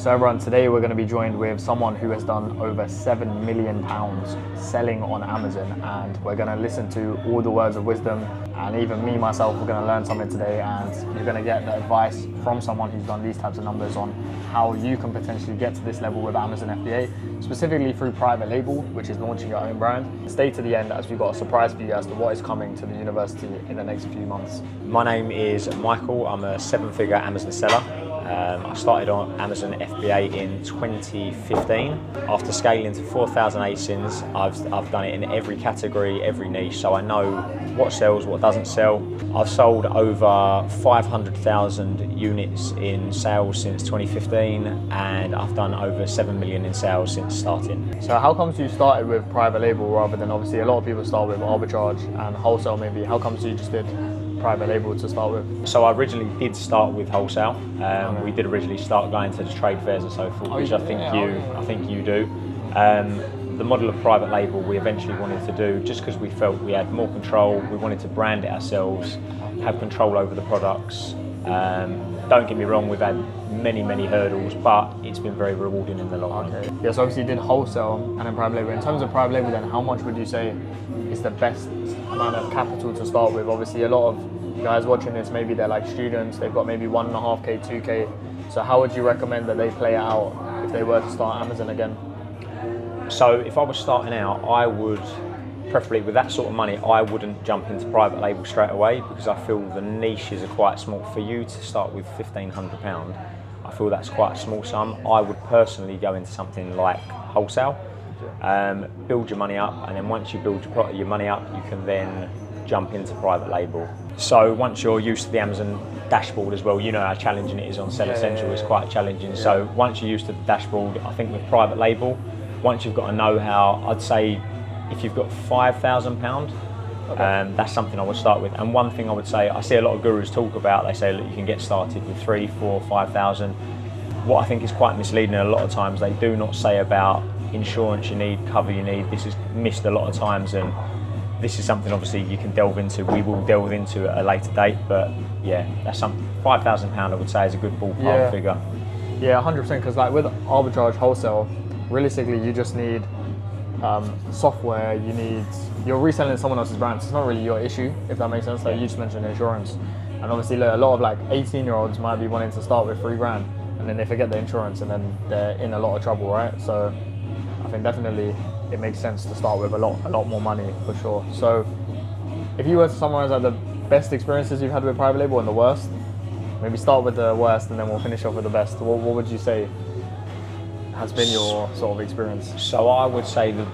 So everyone, today we're going to be joined with someone who has done over £7 million selling on Amazon, and we're going to listen to all the words of wisdom, and even me myself, we're going to learn something today, and you're going to get the advice from someone who's done these types of numbers on how you can potentially get to this level with Amazon FBA, specifically through private label, which is launching your own brand. Stay to the end as we've got a surprise for you as to what is coming to the university in the next few months. My name is Michael. I'm a 7-figure Amazon seller. I started on Amazon FBA in 2015. After scaling to 4,000 ASINs, I've done it in every category, every niche, so I know what sells, what doesn't sell. I've sold over 500,000 units in sales since 2015, and I've done over 7 million in sales since starting. So how comes you started with private label rather than, obviously a lot of people start with arbitrage and wholesale maybe? How comes you just did private label to start with? So I originally did start with wholesale. We did originally start going to the trade fairs and so forth, which I think you do. The model of private label we eventually wanted to do just because we felt we had more control. We wanted to brand it ourselves, have control over the products. Don't get me wrong, we've had many hurdles, but it's been very rewarding in the long run. Yeah, so obviously you did wholesale and then private label. In terms of private label then, how much would you say is the best amount of capital to start with? Obviously a lot of guys watching this, maybe they're like students, they've got maybe 1.5K, 2K. So how would you recommend that they play it out if they were to start Amazon again? So if I was starting out, I would, preferably with that sort of money, I wouldn't jump into private label straight away because I feel the niches are quite small. For you to start with £1,500, I feel that's quite a small sum. I would personally go into something like wholesale, build your money up, and then once you build your money up, you can then jump into private label. So once you're used to the Amazon dashboard as well, you know how challenging it is on Sell Essential. It's quite challenging. So once you're used to the dashboard, I think with private label, once you've got a know-how, I'd say if you've got £5,000, that's something I would start with. And one thing I would say, I see a lot of gurus talk about, they say, look, you can get started with 3, 4, 5,000. What I think is quite misleading a lot of times, they do not say about insurance you need, cover you need. This is missed a lot of times, and this is something obviously you can delve into. We will delve into at a later date, but yeah, that's something. £5,000 I would say is a good ballpark figure. Yeah, 100%, because like with arbitrage wholesale, realistically you just need software, you're reselling someone else's brand, so it's not really your issue, if that makes sense. Like you just mentioned insurance, and obviously a lot of like 18-year-olds might be wanting to start with £3,000, and then they forget the insurance and then they're in a lot of trouble, right? So I think definitely it makes sense to start with a lot more money for sure. So if you were to summarize like the best experiences you've had with private label and the worst, maybe start with the worst and then we'll finish off with the best. What would you say has been your sort of experience? So I would say the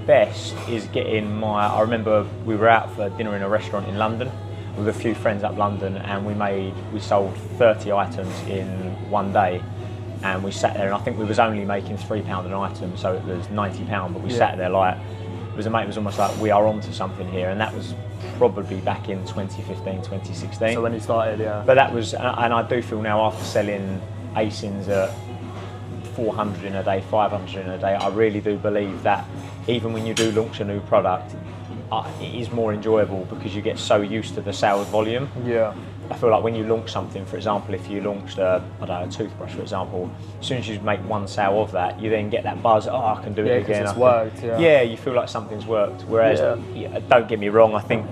best is getting I remember we were out for dinner in a restaurant in London with a few friends up London, and we sold 30 items in one day, and we sat there, and I think we was only making £3 an item, so it was £90, but we sat there like, it was almost like we are onto something here, and that was probably back in 2015, 2016. So when you started, But that was, and I do feel now after selling ASINs at 400 in a day, 500 in a day, I really do believe that even when you do launch a new product, it is more enjoyable because you get so used to the sales volume. Yeah. I feel like when you launch something, for example, if you launched a toothbrush, for example, as soon as you make one sale of that, you then get that buzz, I can do it again. It's worked, Yeah, you feel like something's worked. Whereas, don't get me wrong, I think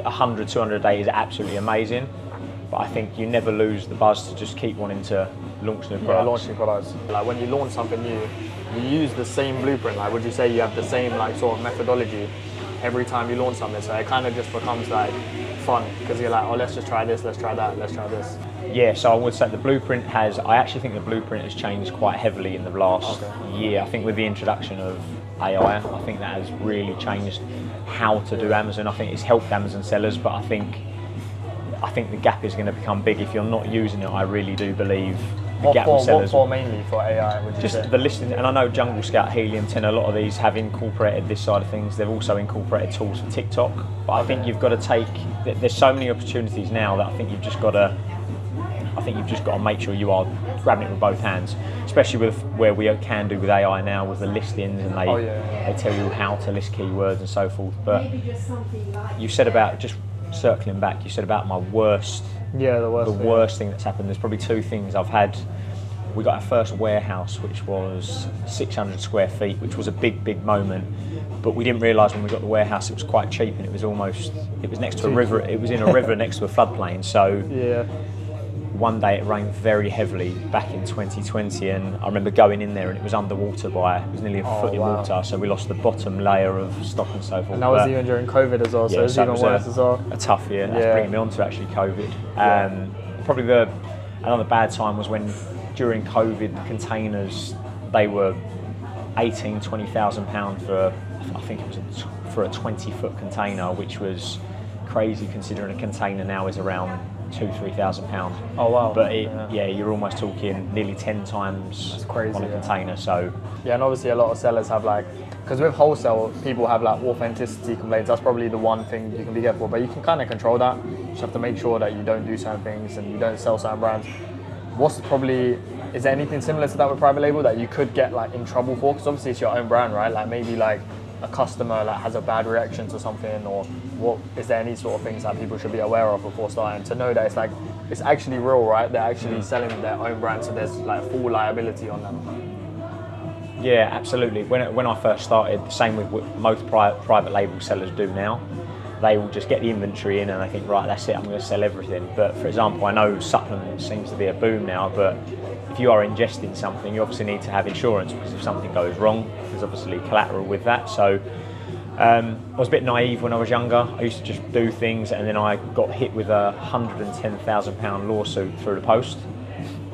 100, 200 a day is absolutely amazing, but I think you never lose the buzz to just keep wanting to launch new products. Yeah, launch new products. Like when you launch something new, you use the same blueprint. Like would you say you have the same like sort of methodology every time you launch something? So it kind of just becomes like fun because you're like, let's just try this, let's try that, let's try this. Yeah, so I would say I actually think the blueprint has changed quite heavily in the last year. I think with the introduction of AI, I think that has really changed how to do Amazon. I think it's helped Amazon sellers, but I think the gap is going to become big if you're not using it. I really do believe the gap with sellers. What for mainly for AI, would you say? Just the listings, and I know Jungle Scout, Helium 10, a lot of these have incorporated this side of things. They've also incorporated tools for TikTok, but I think you've got to there's so many opportunities now that I think you've just got to make sure you are grabbing it with both hands, especially with where we can do with AI now with the listings, and they tell you how to list keywords and so forth. But you said about, just circling back, you said about my worst, the worst thing that's happened. There's probably two things I've had We got our first warehouse, which was 600 square feet, which was a big moment. But we didn't realise when we got the warehouse it was quite cheap, and it was next to a river. It was in a river next to a floodplain. So Yeah. one day it rained very heavily back in 2020, and I remember going in there and it was underwater it was nearly a foot in wow. water, so we lost the bottom layer of stock and so forth. And that was But even during COVID as well, so yeah, it was so even worse as well. a tough year. That's Yeah. bringing me on to actually COVID. Yeah. Probably another bad time was when during COVID the containers, they were 18, 20,000 pounds for, I think it was for a 20-foot container, which was crazy considering a container now is around £2,000-3,000. Oh wow. But you're almost talking nearly 10 times That's crazy, on a yeah. container. So Yeah, and obviously a lot of sellers have like, because with wholesale, people have like authenticity complaints. That's probably the one thing you can be careful, but you can kind of control that. You just have to make sure that you don't do certain things and you don't sell certain brands. Is there anything similar to that with private label that you could get like in trouble for? Because obviously it's your own brand, right? Like maybe like a customer like has a bad reaction to something, or what? Is there any sort of things that people should be aware of before starting to know that it's actually real, right? They're actually selling their own brand, so there's like full liability on them. yeah, absolutely. When I first started, the same with what most private label sellers do now. They will just get the inventory in and they think, right, that's it, I'm going to sell everything. But for example, I know supplements seems to be a boom now, but if you are ingesting something, you obviously need to have insurance, because if something goes wrong, there's obviously collateral with that. So I was a bit naive when I was younger. I used to just do things, and then I got hit with a £110,000 lawsuit through the post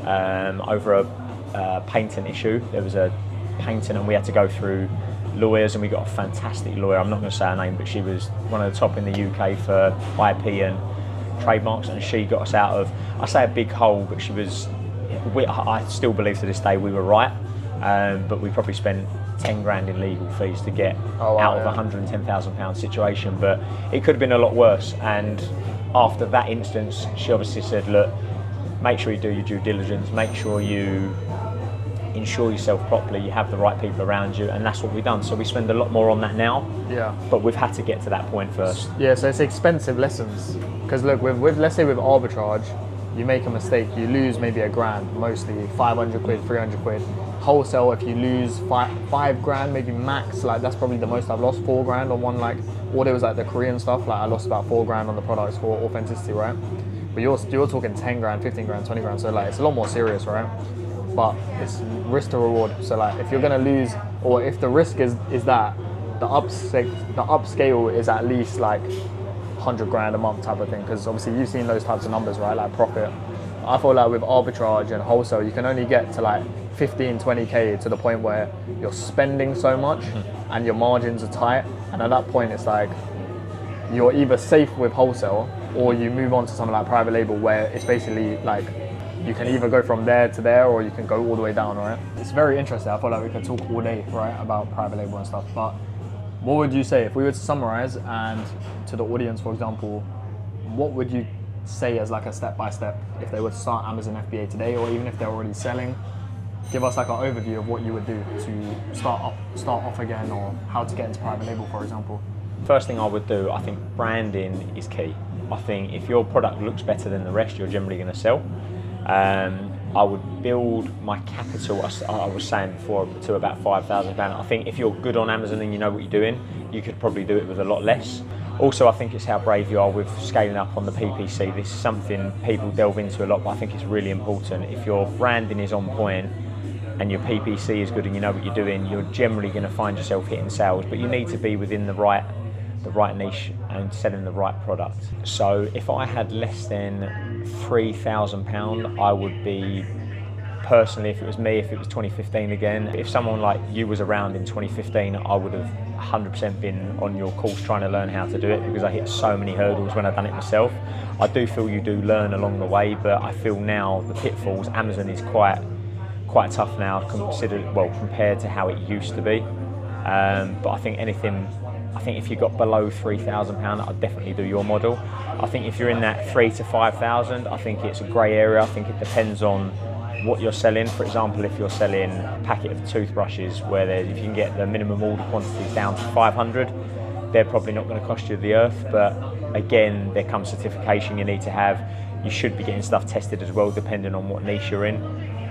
over a patent issue. There was a patent and we had to go through lawyers, and we got a fantastic lawyer. I'm not going to say her name, but she was one of the top in the UK for IP and trademarks, and she got us out of, I say a big hole, but I still believe to this day we were right, but we probably spent 10 grand in legal fees to get out of a £110,000 situation, but it could have been a lot worse. And after that instance, she obviously said, look, make sure you do your due diligence, make sure you insure yourself properly, you have the right people around you, and that's what we've done. So we spend a lot more on that now, but we've had to get to that point first. Yeah, so it's expensive lessons, because look, with let's say with arbitrage, you make a mistake, you lose maybe £1,000, mostly 500 quid, 300 quid. Wholesale, if you lose five grand, maybe max, like that's probably the most I've lost, 4 grand on one like order. Was like the Korean stuff, like I lost about 4 grand on the products for authenticity, right? But you're talking 10 grand, 15 grand, 20 grand, so like it's a lot more serious, right? But it's risk to reward. So like if you're gonna lose, or if the risk is that, the upscale is at least like 100 grand a month type of thing, because obviously you've seen those types of numbers, right? Like profit. I feel like with arbitrage and wholesale, you can only get to like 15, 20k to the point where you're spending so much and your margins are tight, and at that point it's like you're either safe with wholesale or you move on to something like private label, where it's basically like you can either go from there to there or you can go all the way down, right? It's very interesting. I feel like we could talk all day, right, about private label and stuff. But what would you say, if we were to summarize, and to the audience, for example, what would you say as like a step-by-step if they were to start Amazon FBA today, or even if they're already selling? Give us like an overview of what you would do to start off again, or how to get into private label, for example. First thing I would do, I think branding is key. I think if your product looks better than the rest, you're generally going to sell. I would build my capital, I was saying before, to about £5,000. I think if you're good on Amazon and you know what you're doing, you could probably do it with a lot less. Also, I think it's how brave you are with scaling up on the PPC. This is something people delve into a lot, but I think it's really important. If your branding is on point and your PPC is good and you know what you're doing, you're generally going to find yourself hitting sales, but you need to be within the right niche and selling the right product. So if I had less than £3,000, I would be, personally, if it was me, if it was 2015 again, if someone like you was around in 2015, I would have 100% been on your course trying to learn how to do it, because I hit so many hurdles when I've done it myself. I do feel you do learn along the way, but I feel now the pitfalls, Amazon is quite tough now compared to how it used to be. But I think if you got below £3,000, I'd definitely do your model. I think if you're in that 3,000 to 5,000, I think it's a grey area. I think it depends on what you're selling. For example, if you're selling a packet of toothbrushes, if you can get the minimum order quantities down to 500, they're probably not going to cost you the earth. But again, there comes certification you need to have. You should be getting stuff tested as well, depending on what niche you're in.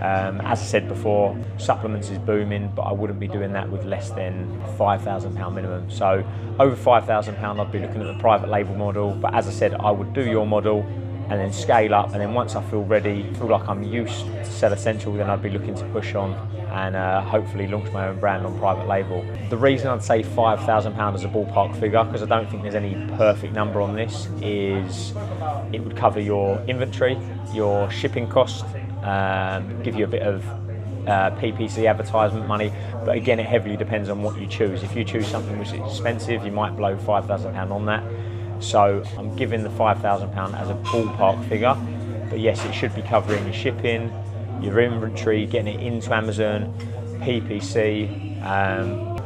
As I said before, supplements is booming, but I wouldn't be doing that with less than £5,000 minimum. So over £5,000, I'd be looking at the private label model. But as I said, I would do your model and then scale up. And then once I feel ready, feel like I'm used to Sell Essential, then I'd be looking to push on and hopefully launch my own brand on private label. The reason I'd say £5,000 as a ballpark figure, because I don't think there's any perfect number on this, is it would cover your inventory, your shipping cost, give you a bit of PPC advertisement money, but again, it heavily depends on what you choose. If you choose something which is expensive, you might blow £5,000 on that. So I'm giving the £5,000 as a ballpark figure, but yes, it should be covering your shipping, your inventory, getting it into Amazon, PPC,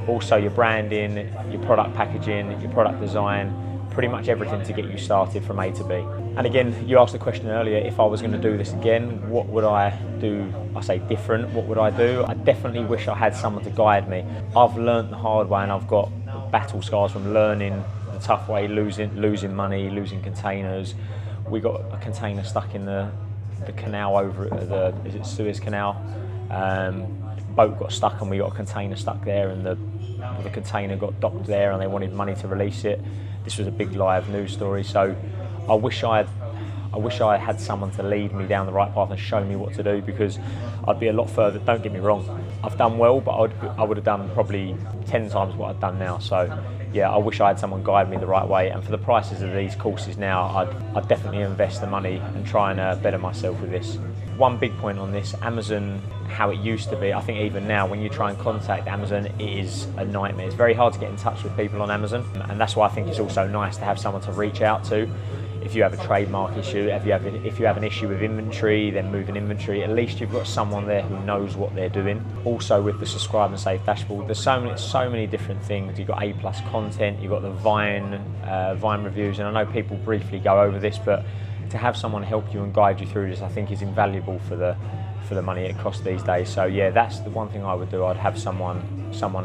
also your branding, your product packaging, your product design, pretty much everything to get you started from A to B. And again, you asked the question earlier, if I was going to do this again, what would I do? I say different, what would I do? I definitely wish I had someone to guide me. I've learned the hard way and I've got battle scars from learning the tough way, losing money, losing containers. We got a container stuck in the canal over at the Suez Canal. Boat got stuck and we got a container stuck there, and the container got docked there and they wanted money to release it. This was a big live news story, so I wish I had someone to lead me down the right path and show me what to do, because I'd be a lot further. Don't get me wrong, I've done well, but I would have done probably 10 times what I've done now. So yeah, I wish I had someone guide me the right way. And for the prices of these courses now, I'd definitely invest the money and try and better myself with this. One big point on this, Amazon, how it used to be, I think even now when you try and contact Amazon, it is a nightmare. It's very hard to get in touch with people on Amazon, and that's why I think it's also nice to have someone to reach out to. If you have a trademark issue, if you have an issue with inventory, then moving inventory, at least you've got someone there who knows what they're doing. Also with the Subscribe and Save dashboard, there's so many different things. You've got A+ content, you've got the Vine reviews, and I know people briefly go over this, but to have someone help you and guide you through this, I think is invaluable for the money it costs these days. So yeah, that's the one thing I would do. I'd have someone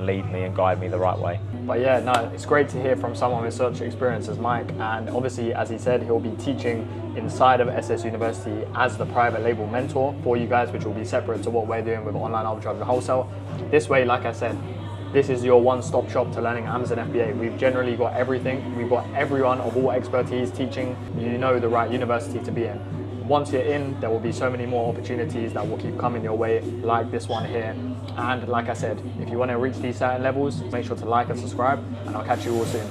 lead me and guide me the right way. But yeah, no, it's great to hear from someone with such experience as Mike, and obviously, as he said, he'll be teaching inside of SS University as the private label mentor for you guys, which will be separate to what we're doing with online arbitrage and wholesale. This way, like I said, this is your one-stop shop to learning Amazon FBA. We've generally got everything. We've got everyone of all expertise teaching. You know the right university to be in. Once you're in, there will be so many more opportunities that will keep coming your way, like this one here. And like I said, if you want to reach these certain levels, make sure to like and subscribe, and I'll catch you all soon.